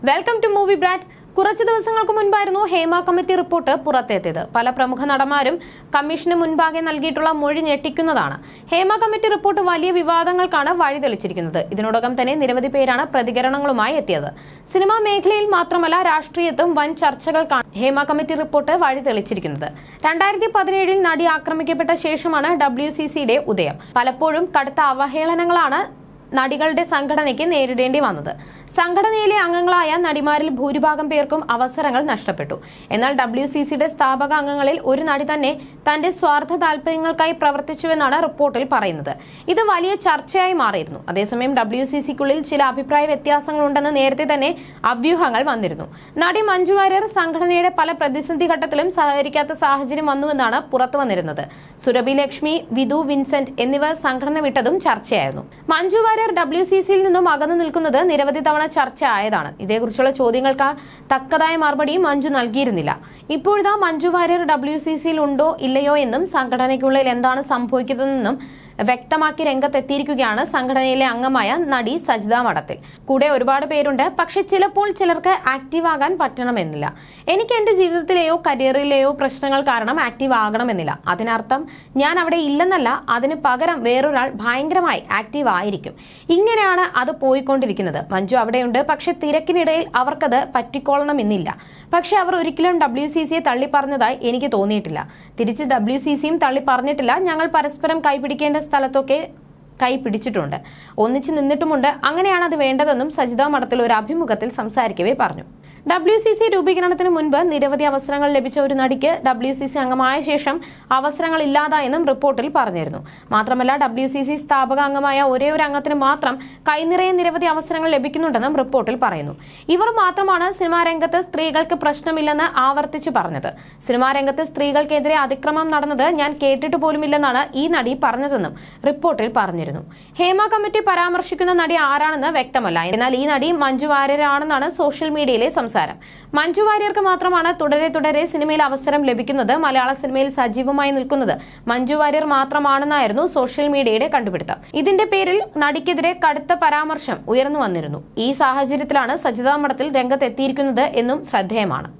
Welcome to movie Bratt. കുറച്ച് ദിവസങ്ങൾക്ക് മുൻപായിരുന്നു Hema committee report പുറത്തെത്തിയത്. പല പ്രമുഖ നടന്മാരും കമ്മീഷന് മുൻപാകെ നൽകിയിട്ടുള്ള മൊഴി ഞെട്ടിക്കുന്നതാണ്. ഹേമ കമ്മിറ്റി റിപ്പോർട്ട് വലിയ വിവാദങ്ങൾക്കാണ് വഴിതെളിച്ചിരിക്കുന്നത്. ഇതിനോടകം തന്നെ നിരവധി പേരാണ് പ്രതികരണങ്ങളുമായി എത്തിയത്. സിനിമാ മേഖലയിൽ മാത്രമല്ല രാഷ്ട്രീയത്തും വൻ ചർച്ചകൾക്കാണ് ഹേമ കമ്മിറ്റി റിപ്പോർട്ട് വഴിതെളിച്ചിരിക്കുന്നത്. 2017 നടി ആക്രമിക്കപ്പെട്ട ശേഷമാണ് WCCയുടെ ഉദയം. പലപ്പോഴും കടുത്ത അവഹേളനങ്ങളാണ് നടികളുടെ സംഘടനയ്ക്ക് നേരിടേണ്ടി വന്നത്. സംഘടനയിലെ അംഗങ്ങളായ നടിമാരിൽ ഭൂരിഭാഗം പേർക്കും അവസരങ്ങൾ നഷ്ടപ്പെട്ടു. എന്നാൽ WCCയുടെ സ്ഥാപക അംഗങ്ങളിൽ ഒരു നടി തന്നെ തന്റെ സ്വാർത്ഥ താല്പര്യങ്ങൾക്കായി പ്രവർത്തിച്ചുവെന്നാണ് റിപ്പോർട്ടിൽ പറയുന്നത്. ഇത് വലിയ ചർച്ചയായി മാറിയിരുന്നു. അതേസമയം WCCക്കുള്ളിൽ ചില അഭിപ്രായ വ്യത്യാസങ്ങളുണ്ടെന്ന് നേരത്തെ തന്നെ അഭ്യൂഹങ്ങൾ വന്നിരുന്നു. നടി മഞ്ജു വാര്യർ സംഘടനയുടെ പല പ്രതിസന്ധി ഘട്ടത്തിലും സഹകരിക്കാത്ത സാഹചര്യം വന്നുവെന്നാണ് പുറത്തു വന്നിരുന്നത്. സുരഭി ലക്ഷ്മി, വിധു വിൻസെന്റ് എന്നിവർ സംഘടന വിട്ടതും ചർച്ചയായിരുന്നു. മഞ്ജു വാര്യർ WCCയിൽ നിന്നും അകന്നു നിൽക്കുന്നത് നിരവധി തവണ ചർച്ച ആയതാണ്. ഇതേക്കുറിച്ചുള്ള ചോദ്യങ്ങൾക്ക് തക്കതായ മറുപടി മഞ്ജു നൽകിയിരുന്നില്ല. ഇപ്പോഴിതാ മഞ്ജു വാര്യർ WCCയിൽ ഉണ്ടോ ഇല്ലയോ എന്നും സംഘടനയ്ക്കുള്ളിൽ എന്താണ് സംഭവിക്കുന്നതെന്നും വ്യക്തമാക്കി രംഗത്തെത്തിയിരിക്കുകയാണ് സംഘടനയിലെ അംഗമായ നടി സജിത മഠത്തിൽ. കൂടെ ഒരുപാട് പേരുണ്ട്. പക്ഷെ ചിലപ്പോൾ ചിലർക്ക് ആക്റ്റീവ് ആകാൻ പറ്റണമെന്നില്ല. എനിക്ക് എന്റെ ജീവിതത്തിലെയോ കരിയറിലെയോ പ്രശ്നങ്ങൾ കാരണം ആക്റ്റീവ് ആകണമെന്നില്ല. അതിനർത്ഥം ഞാൻ അവിടെ ഇല്ലെന്നല്ല. അതിന് പകരം വേറൊരാൾ ഭയങ്കരമായി ആക്റ്റീവ് ആയിരിക്കും. ഇങ്ങനെയാണ് അത് പോയിക്കൊണ്ടിരിക്കുന്നത്. മഞ്ജു അവിടെയുണ്ട്. പക്ഷെ തിരക്കിനിടയിൽ അവർക്കത് പറ്റിക്കൊള്ളണമെന്നില്ല. പക്ഷെ അവർ ഒരിക്കലും WCCയെ തള്ളിപ്പറഞ്ഞതായി എനിക്ക് തോന്നിയിട്ടില്ല. തിരിച്ച് WCCയും തള്ളിപ്പറഞ്ഞിട്ടില്ല. ഞങ്ങൾ പരസ്പരം കൈപിടിക്കേണ്ട സ്ഥലത്തൊക്കെ കൈ പിടിച്ചിട്ടുണ്ട്, ഒന്നിച്ചു നിന്നിട്ടുമുണ്ട്. അങ്ങനെയാണ് അത് വേണ്ടതെന്നും സജിത മഠത്തിൽ ഒരു അഭിമുഖത്തിൽ സംസാരിക്കവേ പറഞ്ഞു. WCC രൂപീകരണത്തിന് മുൻപ് നിരവധി അവസരങ്ങൾ ലഭിച്ച ഒരു നടിക്ക് WCC അംഗമായ ശേഷം അവസരങ്ങൾ ഇല്ലാതായെന്നും റിപ്പോർട്ടിൽ പറഞ്ഞിരുന്നു. മാത്രമല്ല WCC സ്ഥാപക അംഗമായ ഒരേ ഒരു അംഗത്തിന് മാത്രം കൈനിറയെ നിരവധി അവസരങ്ങൾ ലഭിക്കുന്നുണ്ടെന്നും റിപ്പോർട്ടിൽ പറയുന്നു. ഇവർ മാത്രമാണ് സിനിമാ രംഗത്ത് സ്ത്രീകൾക്ക് പ്രശ്നമില്ലെന്ന് ആവർത്തിച്ചു പറഞ്ഞത്. സിനിമാ രംഗത്ത് സ്ത്രീകൾക്കെതിരെ അതിക്രമം നടന്നത് ഞാൻ കേട്ടിട്ട് പോലുമില്ലെന്നാണ് ഈ നടി പറഞ്ഞതെന്നും റിപ്പോർട്ടിൽ പറഞ്ഞിരുന്നു. ഹേമ കമ്മിറ്റി പരാമർശിക്കുന്ന നടി ആരാണെന്ന് വ്യക്തമല്ല. എന്നാൽ ഈ നടി മഞ്ജു വാര്യരാണെന്നാണ് സോഷ്യൽ മീഡിയയിലെ സംസാരം. മഞ്ജു വാര്യർക്ക് മാത്രമാണ് തുടരെ സിനിമയിൽ അവസരം ലഭിക്കുന്നത്. മലയാള സിനിമയിൽ സജീവമായി നിൽക്കുന്നത് മഞ്ജു വാര്യർ മാത്രമാണെന്നായിരുന്നു സോഷ്യൽ മീഡിയയുടെ കണ്ടുപിടുത്തം. ഇതിന്റെ പേരിൽ നടിക്കെതിരെ കടുത്ത പരാമർശം ഉയർന്നു വന്നിരുന്നു. ഈ സാഹചര്യത്തിലാണ് സജിത മഠത്തിൽ രംഗത്തെത്തിയിരിക്കുന്നത് എന്നും ശ്രദ്ധേയമാണ്.